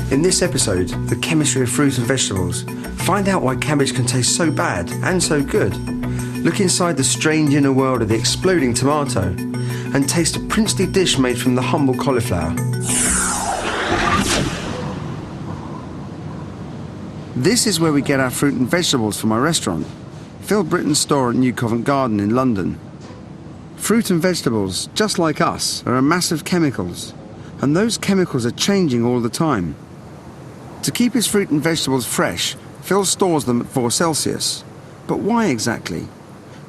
In this episode, the chemistry of fruit and vegetables. Find out why cabbage can taste so bad and so good. Look inside the strange inner world of the exploding tomato and taste a princely dish made from the humble cauliflower. This is where we get our fruit and vegetables from our restaurant, Phil Britton's store at New Covent Garden in London. Fruit and vegetables, just like us, are a mass of chemicals, and those chemicals are changing all the time. To keep his fruit and vegetables fresh, Phil stores them at 4 Celsius. But why exactly?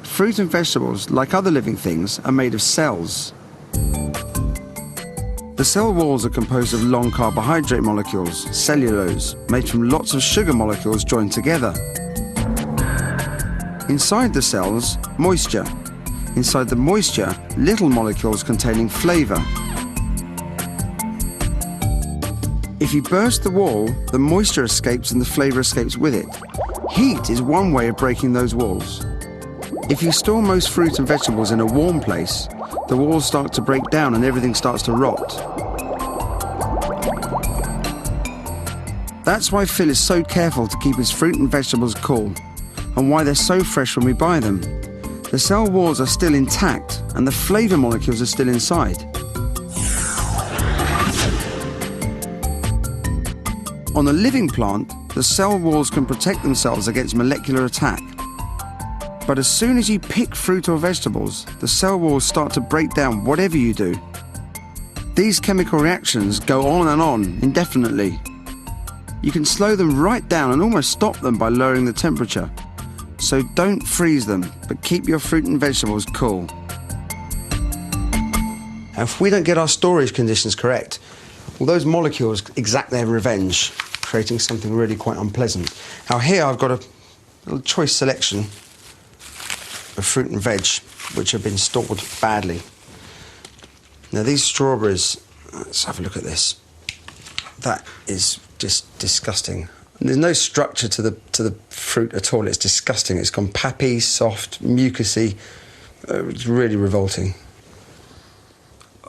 Fruit and vegetables, like other living things, are made of cells. The cell walls are composed of long carbohydrate molecules, cellulose, made from lots of sugar molecules joined together. Inside the cells, moisture. Inside the moisture, little molecules containing flavour. If you burst the wall, the moisture escapes and the flavour escapes with it. Heat is one way of breaking those walls. If you store most fruit and vegetables in a warm place, the walls start to break down and everything starts to rot. That's why Phil is so careful to keep his fruit and vegetables cool, and why they're so fresh when we buy them. The cell walls are still intact and the flavour molecules are still inside. On a living plant, the cell walls can protect themselves against molecular attack. But as soon as you pick fruit or vegetables, the cell walls start to break down whatever you do. These chemical reactions go on and on indefinitely. You can slow them right down and almost stop them by lowering the temperature. So don't freeze them, but keep your fruit and vegetables cool. If we don't get our storage conditions correct, well, those molecules exact their revenge, creating something really quite unpleasant. Now here I've got a little choice selection of fruit and veg which have been stored badly. Now these strawberries, let's have a look at this. That is just disgusting. And there's no structure to the fruit at all. It's disgusting. It's gone pappy, soft, mucousy. It's really revolting.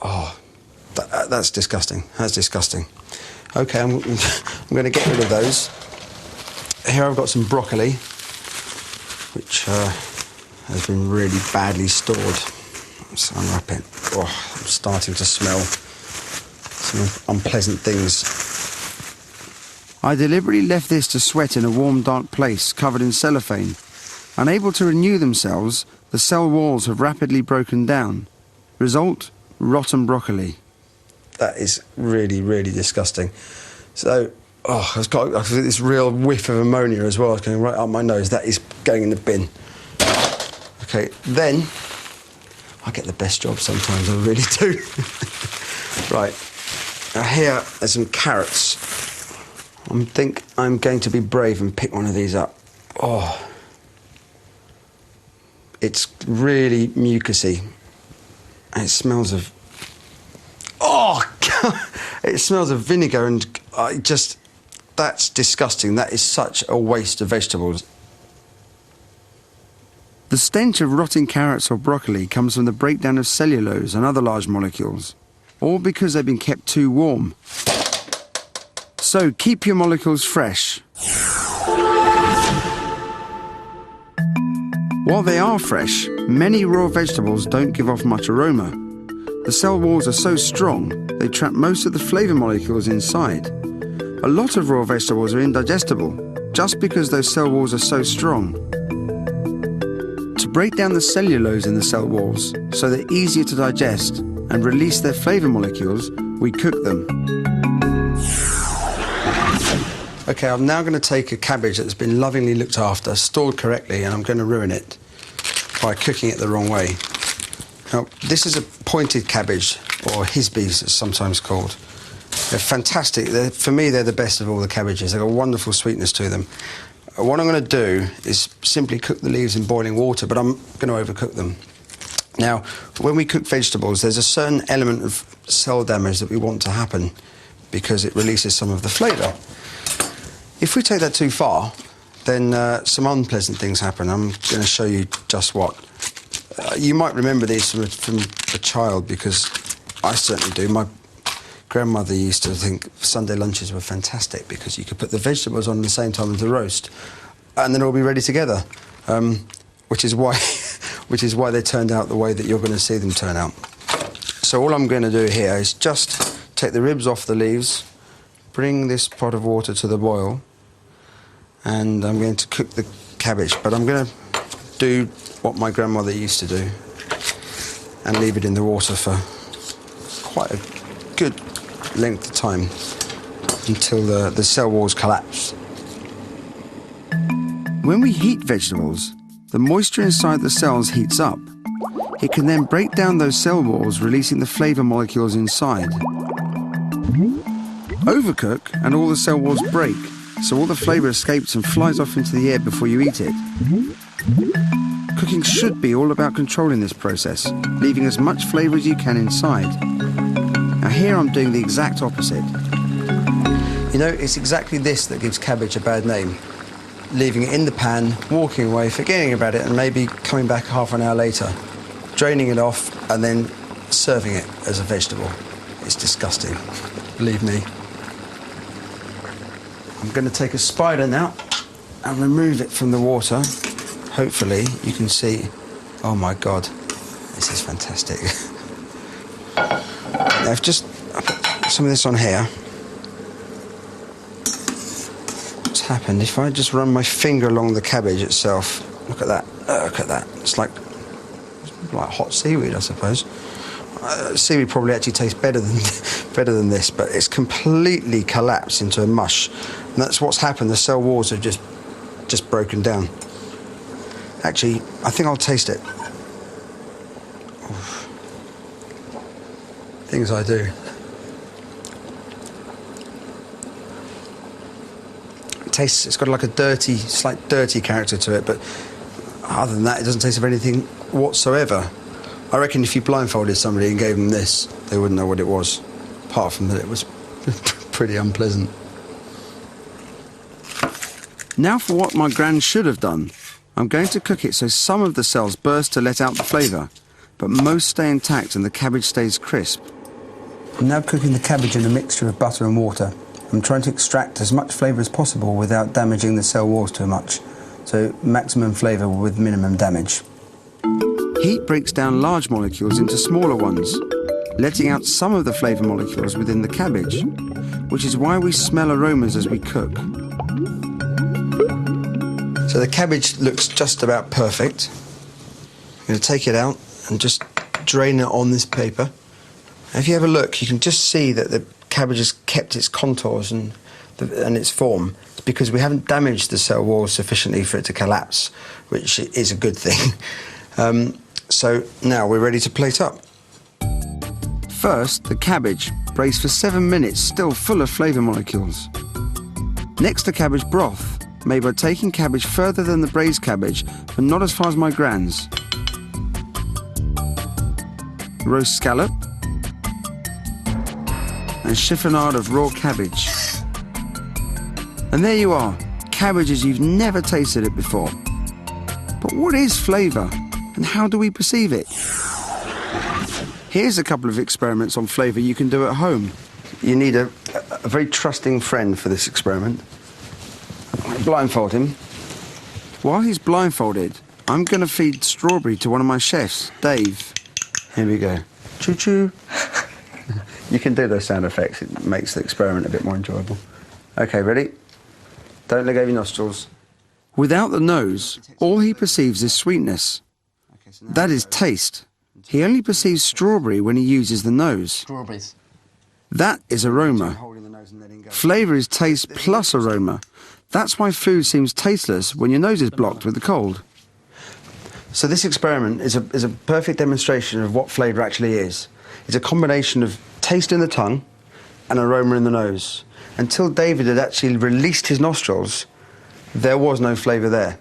Oh, that's disgusting. That's disgusting. Okay, I'm going to get rid of those. Here I've got some broccoli, which has been really badly stored. Let's unwrap it. Oh, I'm starting to smell some unpleasant things. I deliberately left this to sweat in a warm, dark place covered in cellophane. Unable to renew themselves, the cell walls have rapidly broken down. Result, rotten broccoli. That is really, really disgusting. So, I've got this real whiff of ammonia as well. It's going right up my nose. That is going in the bin. Okay, then, I get the best job sometimes, I really do. Right, now here are some carrots. I think I'm going to be brave and pick one of these up. Oh, it's really mucousy. And it smells of... Oh, God. It smells of vinegar and that's disgusting. That is such a waste of vegetables. The stench of rotting carrots or broccoli comes from the breakdown of cellulose and other large molecules, all because they've been kept too warm. So keep your molecules fresh. While they are fresh, many raw vegetables don't give off much aroma. The cell walls are so strong, they trap most of the flavour molecules inside. A lot of raw vegetables are indigestible, just because those cell walls are so strong. To break down the cellulose in the cell walls, so they're easier to digest and release their flavour molecules, we cook them. Okay, I'm now going to take a cabbage that's been lovingly looked after, stored correctly, and I'm going to ruin it by cooking it the wrong way. Now, this is a pointed cabbage, or hisbys, it's sometimes called. They're fantastic. For me, they're the best of all the cabbages. They've got a wonderful sweetness to them. What I'm going to do is simply cook the leaves in boiling water, but I'm going to overcook them. Now, when we cook vegetables, there's a certain element of cell damage that we want to happen because it releases some of the flavour. If we take that too far, then some unpleasant things happen. I'm going to show you just what. You might remember these from a child, because I certainly do. My grandmother used to think Sunday lunches were fantastic because you could put the vegetables on at the same time as the roast, and then it'll be ready together. Which is why they turned out the way that you're going to see them turn out. So all I'm going to do here is just take the ribs off the leaves, bring this pot of water to the boil, and I'm going to cook the cabbage. But I'm going to do what my grandmother used to do and leave it in the water for quite a good length of time until the cell walls collapse. When we heat vegetables, the moisture inside the cells heats up. It can then break down those cell walls, releasing the flavour molecules inside. Overcook and all the cell walls break, so all the flavour escapes and flies off into the air before you eat it. Cooking should be all about controlling this process, leaving as much flavour as you can inside. Now here I'm doing the exact opposite. You know, it's exactly this that gives cabbage a bad name. Leaving it in the pan, walking away, forgetting about it, and maybe coming back half an hour later, draining it off, and then serving it as a vegetable. It's disgusting, believe me. I'm going to take a spider now and remove it from the water. Hopefully you can see, oh my God, this is fantastic. Now I've just put some of this on here. Happened if I just run my finger along the cabbage itself. Look at that. Look at that. It's like hot seaweed, I suppose. Seaweed probably actually tastes better than this, but it's completely collapsed into a mush, and that's what's happened. The cell walls have just broken down. Actually, I think I'll taste it. Oof. Things I do. It's got like a slight dirty character to it, but other than that, it doesn't taste of anything whatsoever. I reckon if you blindfolded somebody and gave them this, they wouldn't know what it was, apart from that it was pretty unpleasant. Now for what my gran should have done. I'm going to cook it so some of the cells burst to let out the flavour, but most stay intact and the cabbage stays crisp. I'm now cooking the cabbage in a mixture of butter and water. I'm trying to extract as much flavour as possible without damaging the cell walls too much, so maximum flavour with minimum damage. Heat breaks down large molecules into smaller ones, letting out some of the flavour molecules within the cabbage, which is why we smell aromas as we cook. So the cabbage looks just about perfect. I'm going to take it out and just drain it on this paper. If you have a look, you can just see that the cabbage has kept its contours and its form. It's because we haven't damaged the cell wall sufficiently for it to collapse, which is a good thing. So now we're ready to plate up. First, the cabbage, braised for 7 minutes, still full of flavour molecules. Next, the cabbage broth, made by taking cabbage further than the braised cabbage, but not as far as my gran's. Roast scallop, and chiffonade of raw cabbage. And there you are, cabbage as you've never tasted it before. But what is flavour, and how do we perceive it? Here's a couple of experiments on flavour you can do at home. You need a very trusting friend for this experiment. Blindfold him. While he's blindfolded, I'm going to feed strawberry to one of my chefs, Dave. Here we go. Choo-choo. You can do those sound effects. It makes the experiment a bit more enjoyable. OK, ready? Don't let go of your nostrils. Without the nose, all he perceives is sweetness. That is taste. He only perceives strawberry when he uses the nose. Strawberries. That is aroma. Flavour is taste plus aroma. That's why food seems tasteless when your nose is blocked with the cold. So this experiment is a perfect demonstration of what flavour actually is. It's a combination of taste in the tongue and aroma in the nose. Until David had actually released his nostrils, there was no flavour there.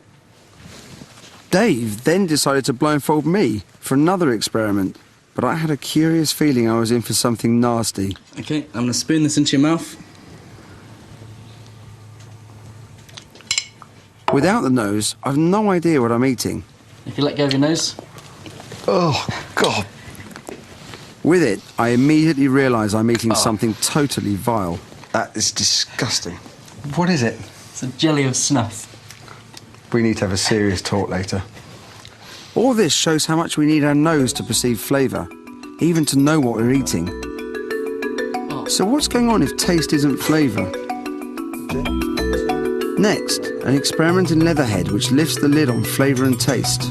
Dave then decided to blindfold me for another experiment, but I had a curious feeling I was in for something nasty. OK, I'm going to spoon this into your mouth. Without the nose, I've no idea what I'm eating. If you let go of your nose. Oh, God. With it, I immediately realise I'm eating something totally vile. That is disgusting. What is it? It's a jelly of snuff. We need to have a serious talk later. All this shows how much we need our nose to perceive flavour, even to know what we're eating. So what's going on if taste isn't flavour? Next, an experiment in Leatherhead which lifts the lid on flavour and taste.